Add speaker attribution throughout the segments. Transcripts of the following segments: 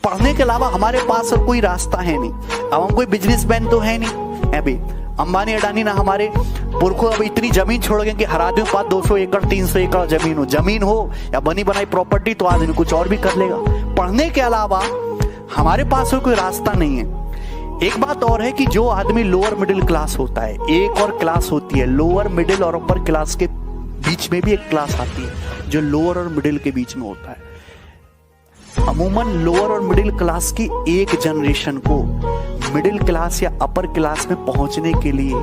Speaker 1: पढ़ने के अलावा हमारे पास और कोई रास्ता है नहीं। अब हम कोई बिजनेसमैन तो है नहीं। अभी अंबानी अडानी ना हमारे पुरखों अब इतनी जमीन छोड़ गए कि हर आदमी के पास 200 एकड़ 300 एकड़ जमीन हो या बनी बनाई प्रॉपर्टी, तो आदमी कुछ और भी कर लेगा। पढ़ने के अलावा हमारे पास कोई रास्ता नहीं है। एक बात और है कि जो आदमी लोअर मिडिल क्लास होता है, एक और क्लास होती है लोअर मिडिल और अपर क्लास के बीच में भी एक क्लास आती है जो लोअर और मिडिल के बीच में होता है। अमूमन लोअर और मिडिल क्लास की एक जनरेशन को मिडिल क्लास या अपर क्लास में पहुंचने के लिए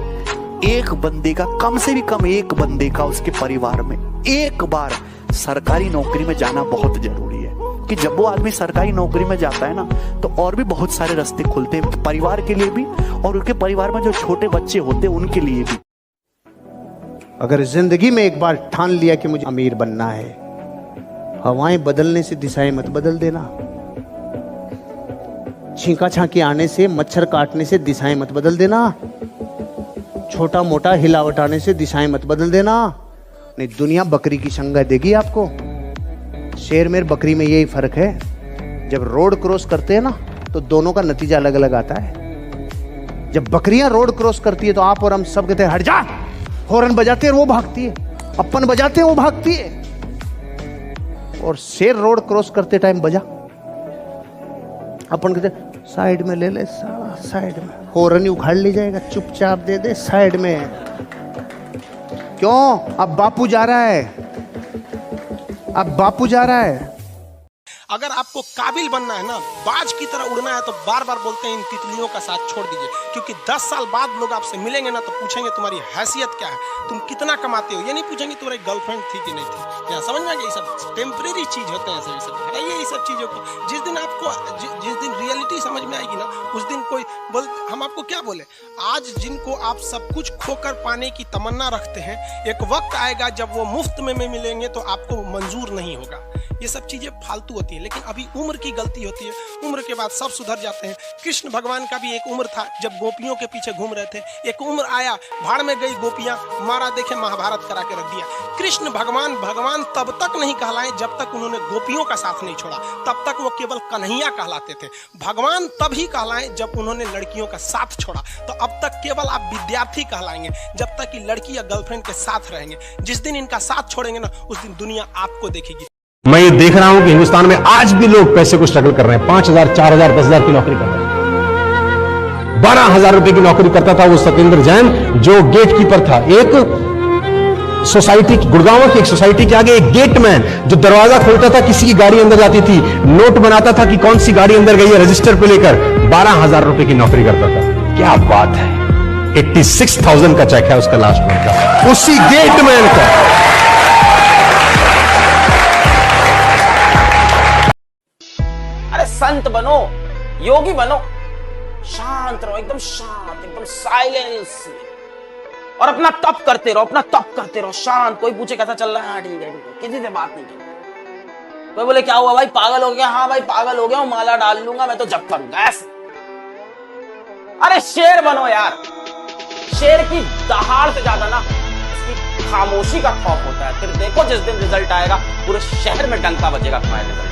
Speaker 1: एक बंदे का, कम से भी कम एक बंदे का उसके परिवार में एक बार सरकारी नौकरी में जाना बहुत जरूरी है। कि जब वो आदमी सरकारी नौकरी में जाता है ना, तो और भी बहुत सारे रास्ते खुलते हैं परिवार के लिए भी, और उनके परिवार में जो छोटे बच्चे होते हैं उनके लिए भी।
Speaker 2: अगर जिंदगी में एक बार ठान लिया कि मुझे अमीर बनना है, हवाएं बदलने से दिशाएं मत बदल देना। छींका छांकी आने से, मच्छर काटने से दिशाएं मत बदल देना। छोटा मोटा हिलावट आने से दिशाएं मत बदल देना, नहीं दुनिया बकरी की संगत देगी आपको। शेर में बकरी में यही फर्क है, जब रोड क्रॉस करते हैं ना तो दोनों का नतीजा अलग अलग आता है। जब बकरियां रोड क्रॉस करती है तो आप और हम सब कहते हैं हट जा, हॉर्न बजाते हैं वो भागती है, अपन बजाते हैं वो भागती है। और शेर रोड क्रॉस करते टाइम बजा, अपन कहते साइड में ले ले, साइड में, हॉर्न ही उखाड़ ले जाएगा, चुपचाप दे दे साइड में। क्यों? अब बापू जा रहा है, अब बापू जा रहा है।
Speaker 3: अगर आपको काबिल बनना है ना, बाज की तरह उड़ना है, तो बार बार बोलते हैं इन तितलियों का साथ छोड़ दीजिए, क्योंकि 10 साल बाद लोग आपसे मिलेंगे ना तो पूछेंगे तुम्हारी हैसियत क्या है, तुम कितना कमाते हो। ये नहीं पूछेंगे तुम्हारी गर्लफ्रेंड थी कि नहीं थी। यहाँ समझ में आ गया, ये सब टेम्परेरी चीज होते हैं। सब हटाइए ये सब चीजों को। जिस दिन आपको जिस दिन रियलिटी समझ में आएगी ना, उस दिन कोई बोल, हम आपको क्या बोले, आज जिनको आप सब कुछ खोकर पाने की तमन्ना रखते हैं, एक वक्त आएगा जब वो मुफ्त में मिलेंगे तो आपको मंजूर नहीं होगा। ये सब चीजें फालतू होती है, लेकिन अभी उम्र की गलती होती है। उम्र के बाद सब सुधर जाते हैं। कृष्ण भगवान का भी एक उम्र था जब गोपियों के पीछे घूम रहे थे। एक उम्र आया, भाड़ में गई गोपियां, मारा देखे महाभारत करा के रख दिया। कृष्ण भगवान भगवान तब तक नहीं कहलाए जब तक उन्होंने गोपियों का साथ नहीं छोड़ा, तब तक वो केवल कन्हैया कहलाते थे। भगवान तभी कहलाए जब उन्होंने लड़कियों का साथ छोड़ा। तो अब तक केवल आप विद्यार्थी कहलाएंगे जब तक कि लड़की या गर्लफ्रेंड के साथ रहेंगे। जिस दिन इनका साथ छोड़ेंगे ना, उस दिन दुनिया आपको देखेगी।
Speaker 4: मैं ये देख रहा हूं कि हिंदुस्तान में आज भी लोग पैसे को स्ट्रगल कर रहे हैं। 5,000, 4,000, 10,000 की नौकरी कर रहे हैं। 12,000 रुपए की नौकरी करता था वो सत्येंद्र जैन, जो गेट कीपर था। एक सोसाइटी, गुड़गांव की एक सोसाइटी के आगे एक गेटमैन जो दरवाजा खोलता था, किसी की गाड़ी अंदर जाती थी, नोट बनाता था कि कौन सी गाड़ी अंदर गई है, रजिस्टर पे लेकर 12,000 रुपए की नौकरी करता था। क्या बात है। 86,000 का चेक है उसका लास्ट मंथ का, उसी गेटमैन का।
Speaker 5: संत बनो, योगी बनो, शांत रहो, एकदम शांत, एकदम साइलेंस, और अपना तप करते रहो, अपना तप करते रहो शांत। कोई पूछे कैसा चल रहा है, हाँ ठीक है, किसी से बात नहीं की। कोई बोले क्या हुआ भाई, पागल हो गया? हाँ भाई पागल हो गया हूं, माला डाल लूंगा मैं तो जब करूंगा ऐसे। अरे शेर बनो यार। शेर की दहाड़ से ज्यादा ना उसकी खामोशी का खौफ होता है। फिर देखो जिस दिन रिजल्ट आएगा, पूरे शहर में डंका बजेगा तुम्हारे रिजल्ट।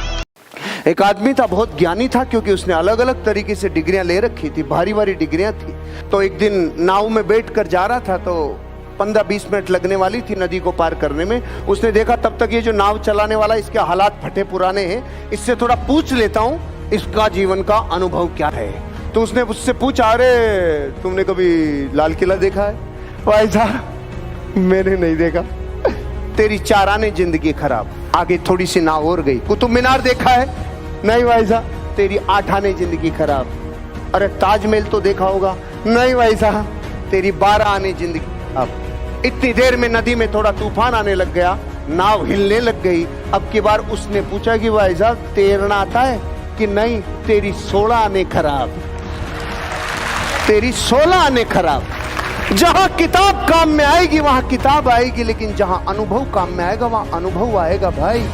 Speaker 2: एक आदमी था, बहुत ज्ञानी था, क्योंकि उसने अलग अलग तरीके से डिग्रियां ले रखी थी, भारी भारी डिग्रियां थी। तो एक दिन नाव में बैठकर जा रहा था, तो 15-20 मिनट लगने वाली थी नदी को पार करने में। उसने देखा तब तक ये जो नाव चलाने वाला, इसके हालात फटे पुराने हैं, इससे थोड़ा पूछ लेता हूँ इसका जीवन का अनुभव क्या है। तो उसने उससे पूछा, अरे तुमने कभी लाल किला देखा है? भाई साहब मैंने नहीं देखा। तेरी 4 आने जिंदगी खराब। आगे थोड़ी सी नाव और गई, कुतुब मीनार देखा है? नहीं भाई साहब। तेरी 8 आने जिंदगी खराब। अरे ताजमहल तो देखा होगा? नहीं भाई साहब। तेरी 12 आने जिंदगी। अब इतनी देर में नदी में थोड़ा तूफान आने लग गया, नाव हिलने लग गई। अब की बार उसने पूछा कि भाई साहब तैरना आता है कि नहीं? तेरी 16 आने खराब, तेरी 16 आने खराब। जहां किताब काम में आएगी वहां किताब आएगी, लेकिन जहां अनुभव काम में आएगा वहां अनुभव आएगा भाई।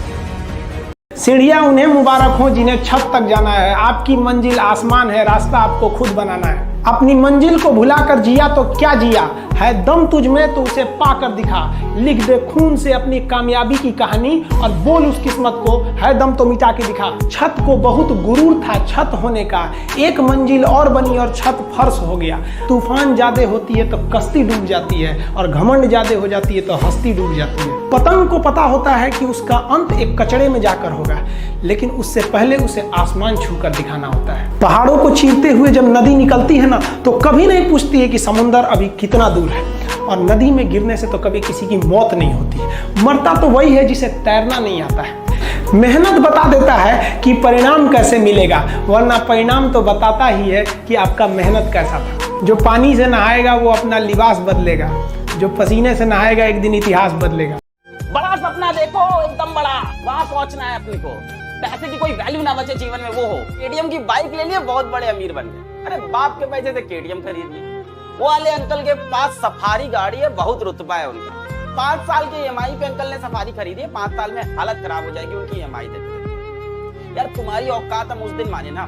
Speaker 6: सीढ़ियां उन्हें मुबारक हो जिन्हें छत तक जाना है। आपकी मंजिल आसमान है, रास्ता आपको खुद बनाना है। अपनी मंजिल को भुलाकर जिया तो क्या जिया, है दम तुझ में तो उसे पाकर दिखा। लिख दे खून से अपनी कामयाबी की कहानी और बोल उस किस्मत को, है दम तो मिटा के दिखा। छत को बहुत गुरूर था छत होने का, एक मंजिल और बनी और छत फर्श हो गया। तूफान ज्यादा होती है तो कश्ती डूब जाती है, और घमंड ज्यादा हो जाती है तो हस्ती डूब जाती है। पतंग को पता होता है कि उसका अंत एक कचड़े में जाकर होगा, लेकिन उससे पहले उसे आसमान छूकर दिखाना होता है। पहाड़ों को चीरते हुए जब नदी निकलती है ना, तो कभी नहीं पूछती है कि समुंदर अभी कितना दूर है, और नदी में गिरने से तो कभी किसी की मौत नहीं होती। मरता तो वही है जिसे तैरना नहीं आता है। मेहनत बता देता है कि परिणाम कैसे मिलेगा, वरना परिणाम तो बताता ही है कि आपका मेहनत कैसा था। जो पानी से नहाएगा वो अपना लिबास बदलेगा, जो पसीने से नहाएगा एक दिन इतिहास बदलेगा।
Speaker 5: बड़ा सपना देखो, एकदम बड़ा, वहां पहुंचना है अपने को। पैसे की कोई वैल्यू ना बचे जीवन में, वो हो। केटीएम की बाइक ले लिए, बहुत बड़े अमीर बन गए। अरे बाप के पैसे से केटीएम खरीद ली। वो वाले अंकल के पास सफारी गाड़ी है, बहुत रुतबा है उनका। 5 साल के EMI पे अंकल ने सफारी खरीदी है, 5 साल में हालत खराब हो जाएगी उनकी EMI देते। यार तुम्हारी औकात हम उस दिन माने ना,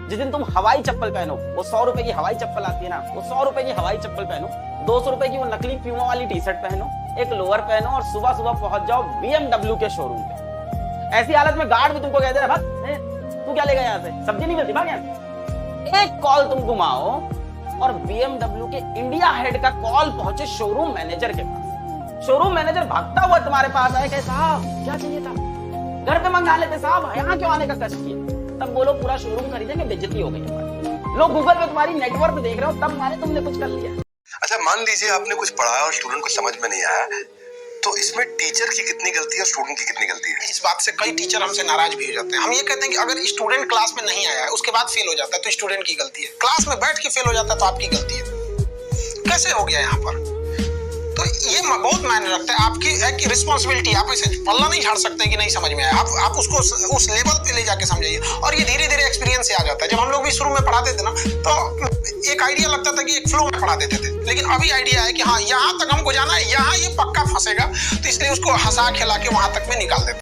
Speaker 5: जिस दिन तुम हवाई चप्पल पहनो। वो 100 रुपए की हवाई चप्पल आती है ना, वो 100 रुपए की हवाई चप्पल पहनो, 200 रुपए की वो नकली प्यूमा वाली टी-शर्ट पहनो, एक लोअर पहनो, और सुबह सुबह पहुंच जाओ BMW के शोरूम पे। ऐसी हालत में गार्ड भी तुमको कहते हैं, भाग तू क्या लेगा यहाँ से, सब्जी नहीं मिलती, भाग यहाँ। एक कॉल तुम घुमाओ और BMW के इंडिया हेड का कॉल पहुंचे शोरूम मैनेजर के पास। शोरूम मैनेजर भागता हुआ तुम्हारे पास आए, कहे साहब क्या चाहिए था, घर पे मंगा लेते साहब, यहाँ क्यों आने का कष्ट किया। तब बोलो पूरा शोरूम खरीदेंगे, बेइज्जती हो गई हमारी। लोग गूगल पे तुम्हारी नेटवर्क देख रहे हो, तब माने तुमने कुछ कर लिया।
Speaker 7: अच्छा मान लीजिए आपने कुछ पढ़ाया और स्टूडेंट को समझ में नहीं आया, तो इसमें टीचर की कितनी गलती है और स्टूडेंट की कितनी गलती है?
Speaker 3: इस बात से कई टीचर हमसे नाराज भी हो जाते हैं। हम ये कहते हैं कि अगर स्टूडेंट क्लास में नहीं आया है, उसके बाद फेल हो जाता है, तो स्टूडेंट की गलती है। क्लास में बैठ के फेल हो जाता है तो आपकी गलती है। कैसे हो गया यहाँ पर? तो ये बहुत मायने रखता है। आपकी एक रिस्पॉन्सिबिलिटी, आप ऐसे पल्ला नहीं झाड़ सकते कि नहीं समझ में आया। आप उसको उस लेवल पे ले जाके समझाइए, और ये धीरे धीरे एक्सपीरियंस से आ जाता है। जब हम लोग भी शुरू में पढ़ाते थे ना, तो एक आइडिया लगता था कि एक फ्लो में पढ़ा देते थे, लेकिन अभी आइडिया है कि हाँ यहाँ तक हमको जाना है, यहाँ ये पक्का फंसेगा, तो इसलिए उसको हंसा खिला के वहां तक में निकाल देते।